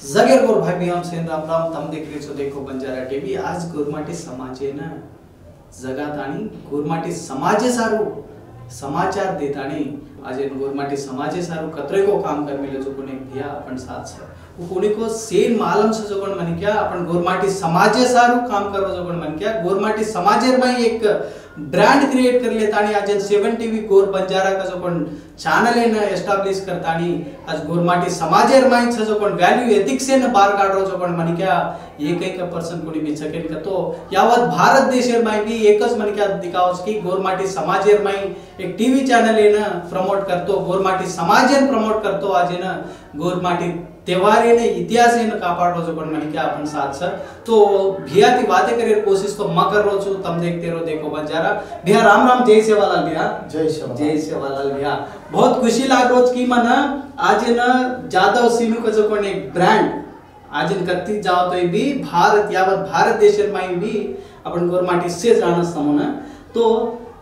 जगेर गोर भाई भी हम सेन राम राम तम देख रहे छो देखो बंजारा टीवी। आज गोरमाटी समाजे ना जगात आणि गोरमाटी समाजे सारू समाचार देतानी आज गोरमाटी समाजे सारू कतरे को काम कर मिले जो कोने दिया अपन साथ से वो कोने को सेन मालूम से जो कोन मन क्या अपन गोरमाटी समाजे सारू काम करो जो कोन मन क्या गोरमाटी समाजेर में एक ब्रांड क्रिएट कर लेतानी आज 7 टीवी गोर बंजारा का जो कोन चैनल है ना एस्टैब्लिश करतानी आज गोरमाटी समाजेर में जो कोन वैल्यू एथिक्स है ना बार काढरो जो कोन मन क्या एक पर्सन कोणी भी सेकंड का तो यावत भारत देशेर में भी एकच मन क्या दिखाओस की गोरमाटी समाजेर में एक टीवी चैनल है ना प्रमोट करतो गोरमाटी समाजेर प्रमोट करतो आज है ना गोरमाटी त्योहार ने इतिहास ने कापाड़ो जो पण मन क्या अपन साथ सर तो भैया की बातें करे कोशिश तो म कर रो छु तम देखते रहो देखो बंजारा। भैया राम राम जय सेवालाल भैया। जय सेवालाल भैया। बहुत खुशी लाग रोज की मन आज न जादव सीनू का जो कोन एक ब्रांड आज कत्ती जाओ तो भी भारत यावत भारत देश में भी अपन गोरमाटी से जाना समोना तो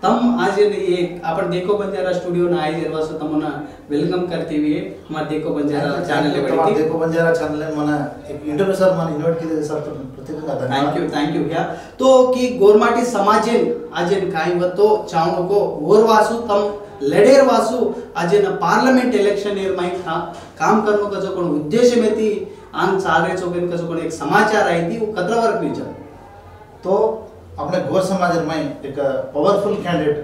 तम आज एक अपन देखो बंजारा स्टूडियो ना आई जरवा सो तमना वेलकम करते हुए हमारे देखो बंजारा चैनल ले बैठी देखो बंजारा चैनल में मना एक इंटरव्यू सर मन इनवाइट किए सर तो प्रतिक्रिया थैंक यू भैया। तो की गोरमाटी समाजेन आजेन काही वतो चावनो को गोरवासु तम लडेर वासु आजेन पार्लियामेंट इलेक्शन एर में काम करनो का जो कोन उद्देश्य में थी आन चाल रहे चोकन का जो कोन एक समाचार आई थी वो कतरा वर्क में चल तो अपने गोर समाज में एक पावरफुल कैंडिडेट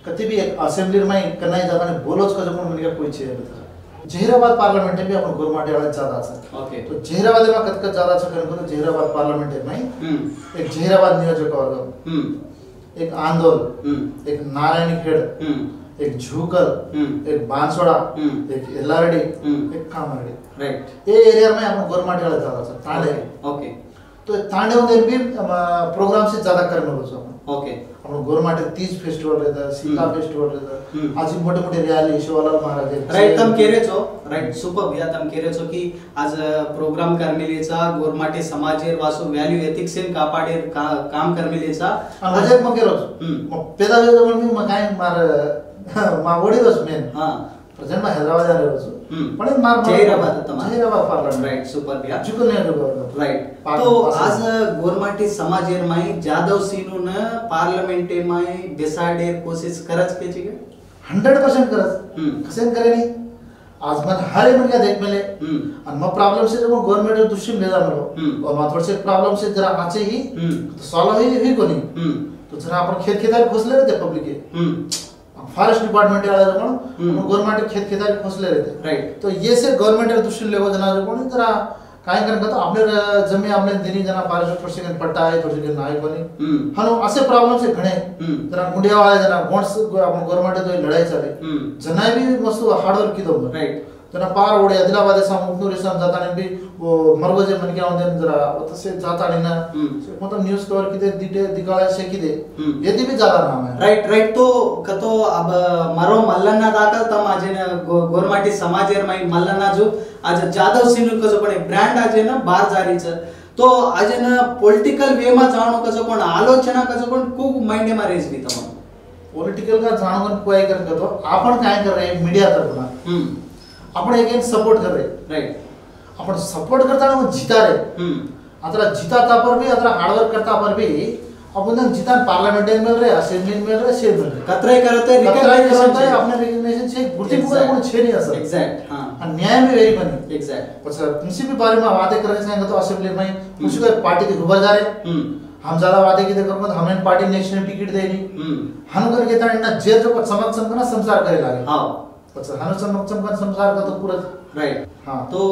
कति भी एक असेंबली में करना ही जाता ने बोलोच का जब मन का कोई छे जहीराबाद पार्लियामेंट में अपन गोरमाटी वाला ज्यादा छ ओके तो जहीराबाद में कत ज्यादा छ करन तो जहीराबाद पार्लियामेंट में एक जहीराबाद नियोजकवर्ग एक आंदोल एक नारायणखेड एक झूकल एक बांसवाड़ा एक एल्लारेडी एक कामरेडी राइट ये एरिया में अपन गोरमाटी वाला ज्यादा छ तांडे ओके तो तांडे उधर भी प्रोग्राम से ज्यादा करने वाला छ ओके अपन गोरमाटी तीज फेस्टिवल रहता सीता फेस्टिवल रहता आज मोटे मोटे रैली शिवालाल महाराज राइट तम कह रहे छो राइट सुपर भैया तम कह रहे छो कि आज प्रोग्राम कर मिलेचा गोरमाटी समाजेर वासु वैल्यू एथिक्स इन कापाडे काम कर मिलेचा मजाक म केरो म पेदा जो मी म काय मार मा वडी रस मेन हां प्रेजेंट में हैदराबाद आ रहो छु पण मार जहीराबाद तमा जहीराबाद पार्लियामेंट राइट सुपर भैया जुकल ने राइट तो आज गोरमाटी समाजेर में जादव सीनू न पार्लियामेंट में बेसाडे कोशिश करज के छिके 100% करज कसेन करे नहीं आज मन हर मन का देख मिले और म प्रॉब्लम से जब गवर्नमेंट दुष्म ले जा मरो और म थोड़े से प्रॉब्लम से जरा आचे ही तो सॉल्व ही कोनी तो जरा अपन खेत खेतारी खोसले रहते पब्लिक के फॉरेस्ट डिपार्टमेंट वाला जो कोन गवर्नमेंट खेत खेतारी खोसले रहते राइट तो ये से गवर्नमेंट दुष्म लेवो जना जो कोन जरा काय करन का तो अपने जमी अपने दिनी जना फॉरेस्ट थोड़े से पट्टा है थोड़े से नाय कोनी हनो असे प्रॉब्लम से घणे जरा गुंडिया वाला जना गोंड्स अपन गवर्नमेंट तो लड़ाई चले जना भी मस्त हार्ड वर्क की दो राइट जना पार ओडे आदिलाबाद से मुक्तूर से जाता ने भी वो मरगोजे मन के आउंदे जरा तसे जाता ने ना मतलब न्यूज़ कवर की दे दिखाला से की दे यदि भी ज्यादा नाम है राइट राइट तो कतो अब मरो मल्लना दाखल तम आज ने गोरमाटी समाजेर में मल्लना जो आज जादव सिंह का जो पण ब्रांड आज ना बाहर जारी छ तो आज ना पॉलिटिकल वे में जानो का जो पण आलोचना का जो पण खूब माइंड में रेस भी तम पॉलिटिकल का जानो कोई कर तो आपण काय कर रहे मीडिया तरफ ना आपण एक सपोर्ट कर रहे राइट आपण सपोर्ट करता ना जीता रहे अतरा जीता पर भी अतरा हार्ड वर्क करता पर भी अपन जीता पार्लियामेंट में मिल रहे असेंबली में मिल रहे से मिल रहे कतरे करते रिकॉग्निशन है अपने रिकॉग्निशन से गुर्ती पूरा कोन छे नहीं असर एग्जैक्ट हां न्याय में वेरी बनी एग्जैक्ट अच्छा तुमसे भी बारे में बातें कर रहे हैं तो असेंबली में कुछ को पार्टी के रुबर जा रहे हम ज्यादा वादे की देखो मत हमें पार्टी नेक्स्ट टाइम टिकट देनी हम करके ता ना जेल जो समक्षम करना संसार करे लागे हां अच्छा हनु समक्षम का संसार का तो पूरा राइट हां तो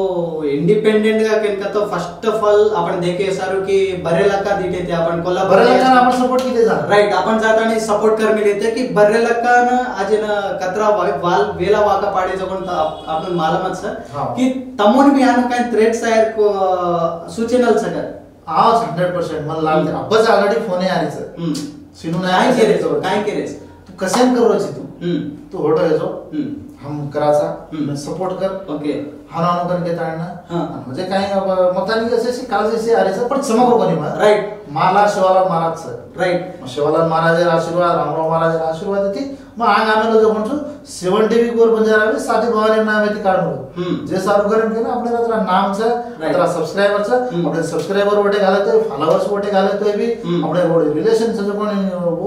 इंडिपेंडेंट का किनका तो फर्स्ट ऑफ ऑल आपण देखे सारू की बरेला का दिटे थे आपण कोला बरेला का आपण सपोर्ट की जा राइट आपण जाता नहीं सपोर्ट कर मिले थे कि बरेला का ना आज ना कतरा वाल वेला वाका पाडे जो कोण आपण मालूमच छ की तमोन भी आनो काय थ्रेट सायर को सूचनल सगत आज 100% मन लागते अब्बाच ऑलरेडी फोन आले छ सिनू नाही काय केरेस तू कसेन करू छी तू होटो हेजो हम कराचा मैं सपोर्ट कर ओके हाना कर घेता आहे ना हां. म्हणजे काही मतानी असे काळजी आरेचं पण समग्र कोणी राईट माला शिवालाल महाराज राईट शिवालाल महाराज आशीर्वाद रामराव महाराज आशीर्वाद येते मग आंग आम्हाला जो म्हणतो 70 गोर बंजारा साथी भवानी नाम येते काढून जे सारू करेन केलं आपल्याला तर नामचं तर सबस्क्रायबरचं आपले सबस्क्रायबर वोटे घालतोय फॉलोअर्स वोटे घालतोय बी आपले रिलेशनचं जो कोणी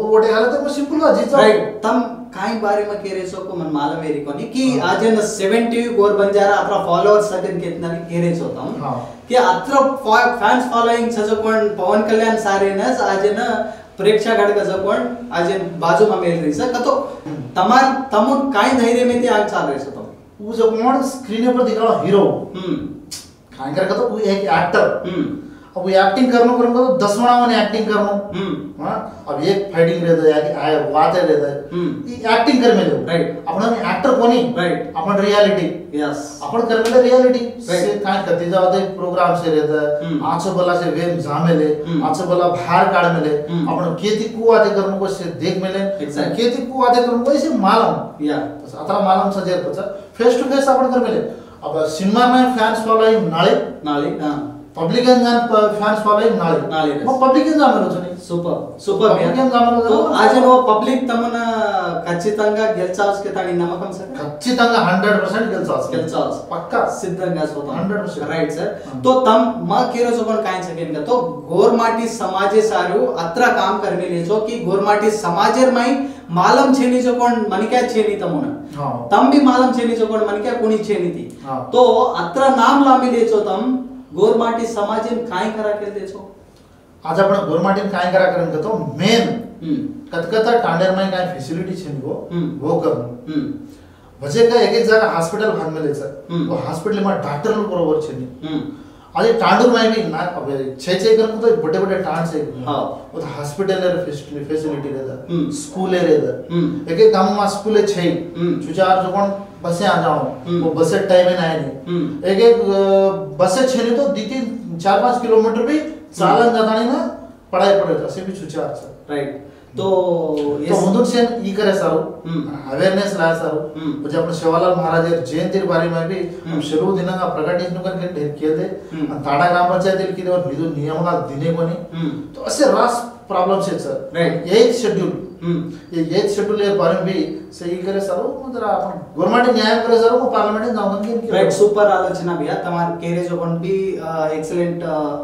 वोटे घालतोय मग सिंपल का जीचा राइट तम काई बारे में कह रहे सो को मन मालूम मेरी कोनी कि आज न 70 गोर बंजारा अपना फॉलोअर्स सगन कितना कह रहे सो तम कि अत्र फॅन्स फॉलोइंग सजो कोण पवन कल्याण सारेनस आज न प्रेक्षकांकडे कसं पण आज बाजूमा मेल रही सर कतो तमार तमुन काय धैर्य में ते आग चाल रहे सो तम वो जो कौन स्क्रीन पर दिखा हीरो काय कर तो वो एक एक्टर अब वो एक्टिंग करनो तो 10 मणावन एक्टिंग करनो हां अब एक फाइटिंग रहता है आय वाते रहता है ये एक्टिंग कर मेले राइट आपण एक्टर कोणी राइट आपण रियलिटी यस आपण कर मेले रियलिटी से काय करते जाते प्रोग्राम से रहता है आछो बला से वेम जामेले आछो बला बाहर काढ मेले आपण केती कुवाते करनो को से देख मेले केती कुवाते करनो को से मालम या आता मालम सजेर पचा फेस टू फेस आपण कर मेले अब सिनेमा में फैंस फॉलोइंग नाळे हां पब्लिकन जान फॅन्स फॉलोइंग नाळे मग पब्लिकन जामलो चोनी సూపర్ పబ్లికన్ జామలో तो आज नो पब्लिक तमना ఖచ్చితంగా గెల్చాల్స్ కే తాని నమ్మకం సార్ ఖచ్చితంగా 100% గెల్చాల్స్ పక్కా సిద్ధంగా होता 100% राइट सर तो तम म केरो सोपन काय सकेन का तो गोरमाटी समाजे सारू अत्रा काम करने लेजो कि गोरमाटी समाजेर माई मालम छेनी जो कोण मनिक्या छेनी तमुना तम भी मालम छेनी जो कोण मनिक्या कोणी छेनी थी तो अत्रा नाम लामी लेजो तम गोरमाटी समाजेन काय करा के देजो आज आपण गोरमाटीन काय करा करन तो मेन कतकता टांडेर में काय फैसिलिटी छेनी वो करनो वजे का एक जगह हॉस्पिटल भाग में लेचा वो हॉस्पिटल में डॉक्टर लोग बरोबर छेनी आज टांडूर में भी ना अब छे करन तो बड़े-बड़े टांड से हां वो हॉस्पिटल फैसिलिटी रहता स्कूल रहता एक गांव में स्कूल छे चुचार जो कोन बसे आ जाओ वो बस टाइम में आए नहीं एक बस छेनी तो 3-4-5 किलोमीटर भी चालन जातानी ना पढ़ाई पड़े असे भी सुचार सर राइट तो म्हणून से ई करे सारो अवेयरनेस लाय सारो म्हणजे आपण शिवालाल महाराज जयंती बारे में भी हम शुरू दिनांगा प्रकटित करके ढेर किए थे ताडा ग्राम पंचायत के लिए निधु नियम का दिने कोनी तो असे रास प्रॉब्लम से सर राइट एक शेड्यूल ये शेड्यूल ये बारे में भी सही करे सारो मतलब आपण गवर्नमेंट न्याय करे सारो को पार्लियामेंट जाऊन के राइट सुपर आलोचना भैया तमार केरे जो पण भी एक्सीलेंट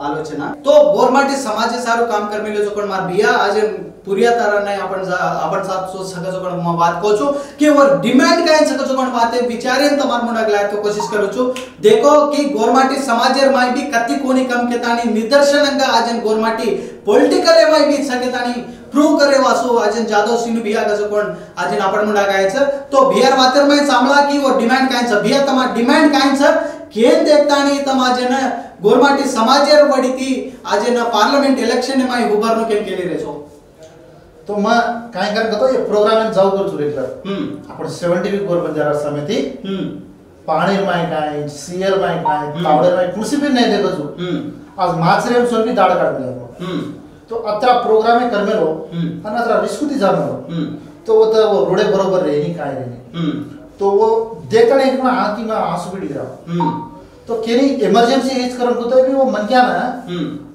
आलोचना तो गवर्नमेंट समाज सारो काम करने ले जो पण मार भैया आज पुरिया तरह नाही आपण साथ सोच सका जो पण बात कोचो कि वर डिमांड काय सका जो पण बात विचारेन तमार मुंडा गला तो कोशिश करू छु देखो कि गवर्नमेंट समाजेर माय भी कत्ती कोणी कम केतानी निदर्शनंगा आजन गवर्नमेंट पॉलिटिकल एवाय भी सकेतानी प्रूव करे वासो आजन जादव सिनु बिया कसो कोण आजन आपण मुंडा गायचं तो बिहार वातर में सामला की वो डिमांड काय छ बिया तमा डिमांड काय छ केन देखतानी तमाजन गवर्नमेंट समाजेर वडीती आजन पार्लियामेंट इलेक्शन में उभारनो केन केले रेसो तो मैं काय कर गतो ये प्रोग्राम में जाऊ कर रेगुलर आपण 70 गोर बंजारा समिति पाणीर माय काय सीएल माय काय तावडे माय कुर्सी भी नहीं देखो छु आज माचरेम सोल भी दाड़ काढ दिला तो अत्रा प्रोग्राम में करमेलो आणि अत्रा रिस्कुती जानो तो वो रोडे बरोबर रेनी काय रेनी तो वो देखणे एक आंखी में आंसू भी गिरा तो केनी इमरजेंसी हिच करन को तो भी वो मन क्या ना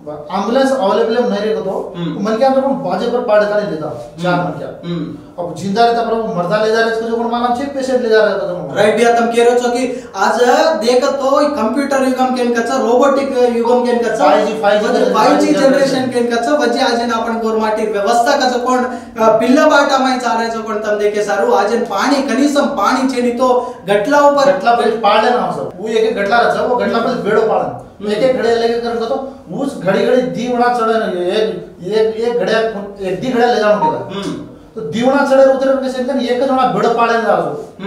एम्बुलेंस अवेलेबल नहीं रे तो मन क्या तो बाजे पर पाड़ का नहीं देता चार मन क्या अब जिंदा रहता पर वो मरदा ले जा रहे इसको जो कोण मालूम छे पेशेंट ले जा रहा तो राइट बिया तम कह रहे हो कि आज देख तो कंप्यूटर युगम केन कचा रोबोटिक युगम केन कचा 5G जनरेशन केन कचा वजे आज आपण गोरमाटी व्यवस्था कचा कोण पिल्ला बाटा माय चालायचं कोण तम देखे सारू आज पाणी कनिसम पाणी छेनी तो गटला ऊपर पाड़ले ना सर वो एक गटला रचा वो गटला पर बेड़ो पाड़न एक घड़े लेके करन तो उस घड़ी घड़ी दीवड़ा चढ़े ना एक घड़े एक दी घड़े ले जाऊं केला तो दीवड़ा चढ़े उधर के सेकंड एक जना बेड़ो पाड़े ना सो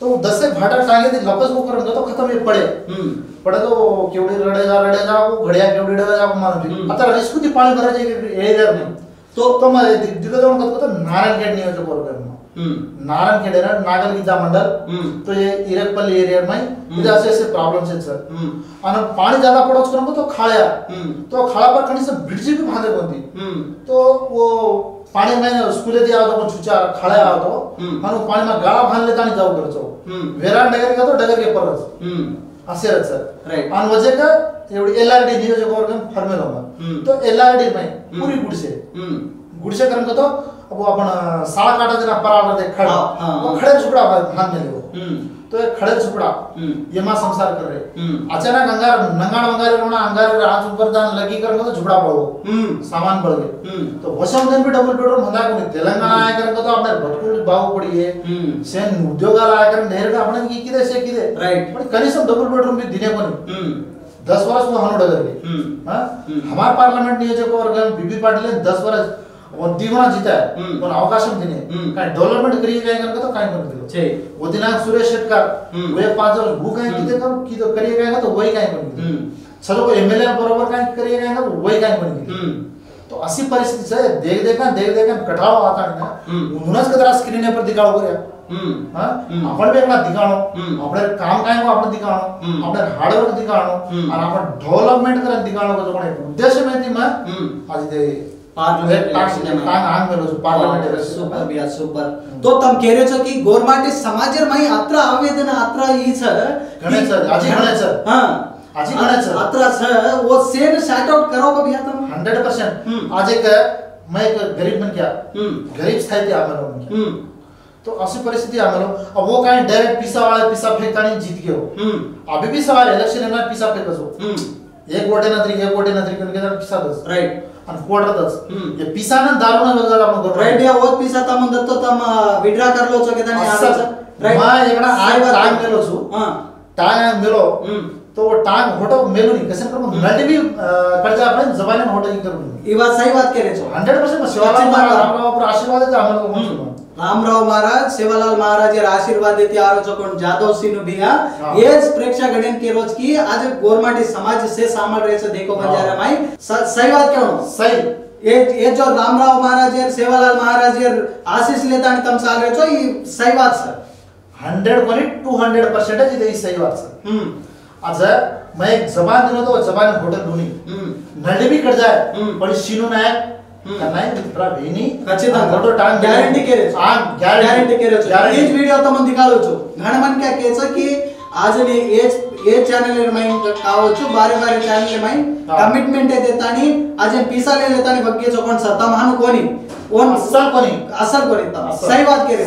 तो 10 से भाटा टांगे दी लपस को करन तो खत्म ये पड़े पड़े तो केवड़ी रड़ेगा वो घड़िया केवड़ी रड़ेगा मालूम आता रिस्क दी पानी भरा जाए एरिया में तो मैं दिलो जाऊं तो नारायणखेड नियोजक वर्ग करना नारायणखेड है नागलगीता मंडल तो ये इरकपल्ली एरिया में इधर ऐसे प्रॉब्लम्स है सर और पानी ज्यादा पड़ोस करूंगा तो खाया तो खाला पर कहीं से ब्रिज भी भागे बनती तो वो पाणी में स्कूल ती आवतो पण छुचा खळा आवतो आणि पाणी में गाळा बांधले तानी जाऊ करतो वेरा डगर का तो डगर के परच असे सर राइट आणि वजे का एवढी एलआरडी नियोजक वर्ग फॉर्मेल होगा तो एलआरडी में पूरी गुडसे करन का तो अब अपन साळा काटा जना परावर दे खड़ा वो खड़े झुपड़ा बांध में ले तो एक खड़े झुपड़ा ये मां संसार कर रहे अचानक अंगार नंगाड़ वंगार रोना अंगार आज ऊपर दान लगी कर तो झुपड़ा पड़ो सामान बढ़ गए तो वसम दिन भी डबल बेडरूम हंदा को तेलंगाना आया कर तो अपने भटकुल बाव पड़ी है सेन उद्योगाला आया कर ढेर का अपने की किदे से किदे राइट पण कनिष्ठ डबल बेडरूम भी दिने पण 10 वर्ष वो हनो डगर के हां हमार पार्लियामेंट नियोजक वर्ग बीबी पाटिल ने 10 वर्ष और दीवाना जीता है पण अवकाशम दिने काय डेव्हलपमेंट करिए काय करता तो काय कर दिलो छे वो दिना सुरेश शेटकर वे 5 वर्ष भू काय किते कर की तो करिए काय तो वही काय कर चलो को एमएलए बरोबर काय करिए काय तो वही काय कर तो अशी परिस्थिती आहे देख देखा कटाव आता ना म्हणूनच कदरा स्क्रीन पर दिखाओ करूया हां आपण वेगळा दिखाणो आपले काम काय आपण दिखाणो आपले हार्डवर्क दिखाणो आणि आपण डेव्हलपमेंट करन दिखाणो को कोण उद्देश्य माहिती मा आज ते पार्लियामेंट सुपर बिया सुपर तो तम कह रहे छो की गोरमाटी समाजर माई अत्रा आवेदन अत्रा ई छ गणेश आजी गणेश हां आजी गणेश अत्रा छ वो सेन शॉर्ट आउट करो का भैया तुम 100% आज एक मैं एक गरीब बन गया गरीब स्थाई थे आमलो तो ऐसी परिस्थिति आमलो अब वो काहे डायरेक्ट पिसा वाला पिसा फेंकता नहीं जीत गयो अभी भी सवाल इलेक्शन में पिसा फेंकसो एक वोटे नतरी करके पिसा दस राइट आणि कोडरतच ये पिसाना दारूना लगा आपण करू राइट या वो पिसा तम दत्तो तम विड्रा करलो छो के तने आलो राइट मा एकड़ा आय टांग मेलो छु हां टांग मेलो तो वो टांग होटो मेलो नहीं कसे करो नडी भी कर्जा आपण जबाने होटो की करू ई बात सही बात कह रहे छो 100% शिवालाल रामराव पर आशीर्वाद है हमलो म्हणतो रामराव महाराज सेवालाल महाराज ये आशीर्वाद देते आरो जो कोण जादव सिंह भिया येच प्रेक्षक गणन के रोज की आज गोरमाटी समाज से शामिल रहे से देखो बंजारा माई सही बात क्यों सही ये जो रामराव महाराज ये सेवालाल महाराज ये आशीष लेता तम साल रहे छो ये सही बात सर 100% ये सही बात सर आज मैं एक जबान दिनो तो जबान होटल ढूंढी नडी भी कट जाए पण शिनू नायक नाही मित्रा भेनी खचिता फोटो टांग गॅरंटी केरे हां गॅरंटी केरे एज वीडियो तम दिखालो छो घण मन क्या केच की आज ने एज चॅनल में कावो छो बारे चॅनल में कमिटमेंट देतानी आज पिसा ले लेतानी बग्गे छो कोण सत्ता महान कोणी ओन असल कोणी सही बात केरे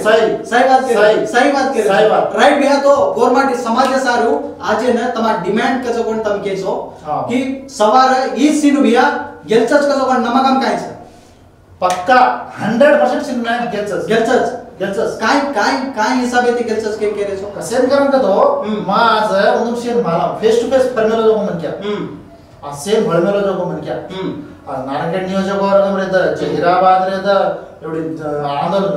सही बात राइट भैया तो गोरमाटी समाज सारू आज न तमा डिमांड कजो कोण तम केचो की सवार ई सीन भैया गेलचच कजो कोण नमकम काय छ पक्का 100% सिनेमा गेलचस काय हिसाब येते गेलचस केम केरे छो कसेन करन का तो मा आज उनुम शेन माला फेस टू फेस फरमेलो जो मन क्या सेम भळमेलो जो मन क्या नारायण नियोजक वर्ग रे द जहीराबाद रे द एवढी आंदोल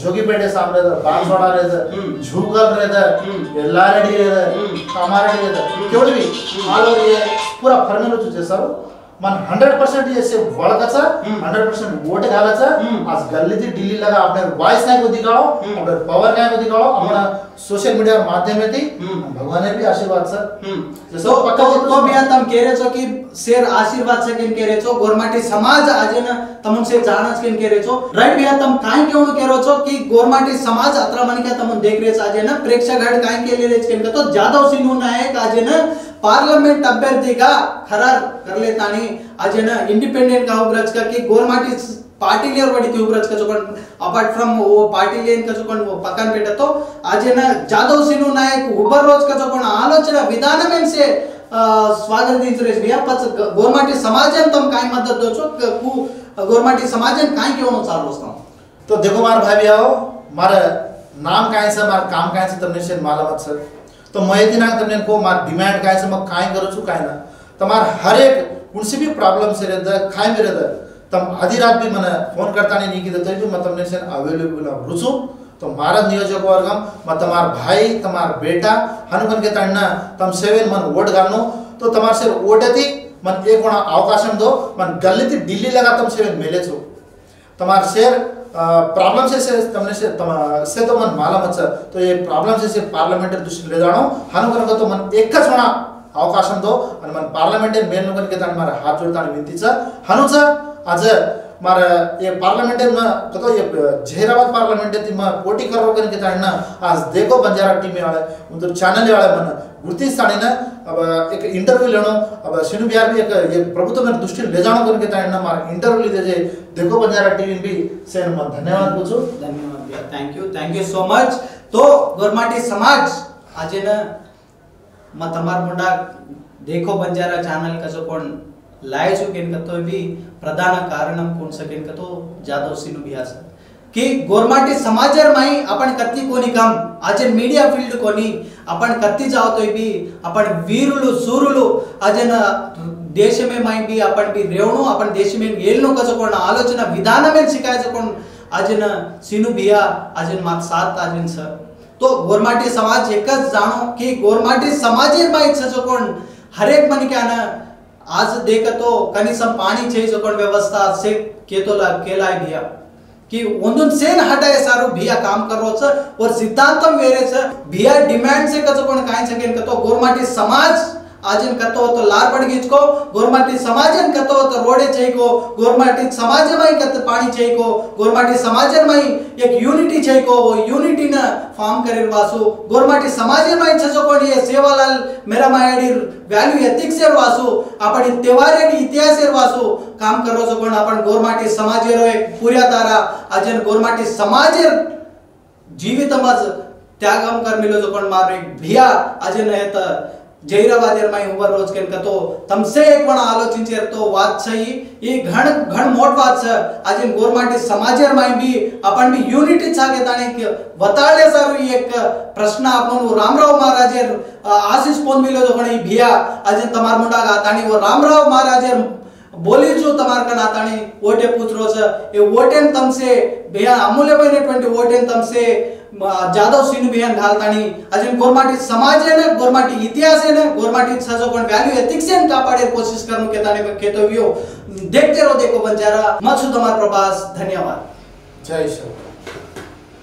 जोगीपेटे सामने द बांसवाडा रे द झुगल रे द एल्लारेडी रे द कामारेडी रे द केवढी भी आलो ये पूरा फरमेलो तुझे सर मन 100% ये से वळकाचा 100% वोट घालाचा आज गल्ली ती दिल्ली लगा अपने वॉइस काय को दिखाओ अपने पावर काय को दिखाओ अपना सोशल मीडिया माध्यम थी भगवान ने भी आशीर्वाद सर जसो पक्का तो भी तम कह रहे छो कि शेर आशीर्वाद से किन कह रहे छो गोरमाटी समाज आज न तमन से जानच किन कह रहे छो राइट भैया तम काय केवण कह रहे छो कि गोरमाटी समाज अत्रा मन के तमन देख रहे आज न प्रेक्षक घड काय के ले किन तो जादव सिंह नायक आज न पार्लियामेंट अभ्यर्थीगा खरार कर लेतानी आज न इंडिपेंडेंट का उब्रज का कि गोरमाटी पार्टी लेर वडी ती उब्रज का जो अपार्ट फ्रॉम वो पार्टी लेन का जो वो पकान पेटा तो आज न जादव सिंह नायक उबर रोज का जो आलोचना विधान में से स्वागत दी सुरेश भैया पच गोरमाटी समाजन तुम काय मदद दो छो कु गोरमाटी समाजन काय केवनो चालू असता तो देखो मार भाई भैया मार नाम काय से मार काम काय से तमने से मालूम सर तो मैं दिन तमने को मार डिमांड काय से मैं काय करू छु काय ना तमार हर एक कुणसी भी प्रॉब्लम से रहता खाय में रहता तम आधी रात भी मने फोन करता नहीं की तो भी मैं तमने से अवेलेबल रुचू तो मारा नियोजक वर्गम म तमार भाई तमार बेटा हनुमन के तन्ना तम सेवन मन वोट गानो तो तमार से वोटती मन एक होना अवकाशम दो मन गलती दिल्ली लगा तम सेवन मेले छो तमार शेर प्रॉब्लम से तमने से तो मन माला मत तो ये प्रॉब्लम से पार्लियामेंट दृष्टि ले जानो हनुमन को तो मन एकच होना अवकाशम दो आणि मन पार्लियामेंट मेन लोगन के तन मारा हात जोडताना विनंतीचा हनुचा आज मार ये पार्लियामेंट में कतो ये जहीराबाद पार्लियामेंट ती में पोटी करो कन के ताणना आज देखो बंजारा टीम वाले उधर चैनल वाले मन गुर्ती साणी ना अब एक इंटरव्यू लेनो अब सिनु बिहार भी एक ये प्रभुत्व में दृष्टि ले जानो कन के ताणना मार इंटरव्यू ली दे देखो बंजारा टीवी भी सेन मन धन्यवाद पूछो। धन्यवाद भैया, थैंक यू सो मच। तो गोरमाटी समाज आज न म तमार मुंडा देखो बंजारा चैनल का जो कोण लाय चुकेन का तो भी प्रधान कारणम कोण सकेन का तो जादव सिनु बिहार कि गोरमाटी समाजर माई आपण कत्ती कोणी काम आज मीडिया फील्ड कोणी आपण कत्ती जावतोय भी आपण वीरुलु सूरुलु आज न देश में माई भी आपण भी रेवणो आपण देश में येलनो कसो कोण आलोचना विधान में शिकायचं कोण आज न सिनु बिया आज मात साथ आज सर तो गोरमाटी समाज एकच जाणो की गोरमाटी समाजेर माई छजो कोण हर एक मन क्या ना आज देखतो कनिसम पाणी छे जो कोण व्यवस्था से केतोला केलाय बिया कि ಒಂದೊಂದು ಸೇನ್ ಹಟಾಯ ಸಾರು भिया काम करोच और सिद्धांतम वेरेच भिया डिमांड से कचो कोण काय सकेन कतो गोरमाटी समाज आजन कतो तो लार पड़ गिचको गोरमाटी समाजन कतो तो रोडे चाहिको गोरमाटी समाज में कत पानी चाहिको गोरमाटी समाजन में एक यूनिटी चाहिको वो यूनिटी ना फॉर्म करे वासु गोरमाटी समाज में छजो कोण ये सेवालाल मेरा मायडी वैल्यू एथिक्स एर वासु आपण त्योहारेनी इतिहास एर वासु काम करो जो कोण आपण गोरमाटी समाजेरो एक पुऱ्या तारा आजन गोरमाटी समाजेर जीवितमज त्यागम कर मिलो जो कोण मार एक भिया आजन येत जहीराबादेर माई उबर रोज केन कतो तमसे एक पण आलोचिंचेर तो वात छई ये घण घण मोट वात छ आजिन गोरमाटी समाजेर माई भी आपण भी यूनिटी छागे ताणे के बताळे सारू एक प्रश्न आपण रामराव महाराजेर आशीष पोन मिलो जो कोणी भिया आजिन तमार मुंडा गाताणी वो रामराव महाराजेर बोली जो तमार का नाताणी वोटे पुत्रो छ ए वोटेन तमसे बेया अमूल्यమైనటువంటి वोटेन तमसे जादव सिनु बिहान घालतानी अजून गोरमाटी समाज है ना गोरमाटी इतिहास है ना गोरमाटी सजो पण वैल्यू एथिक्स है कापाडे कोशिश करनु के ताने केतो वियो देखते रहो देखो बंजारा मत सुधमार प्रभास धन्यवाद। जय श्री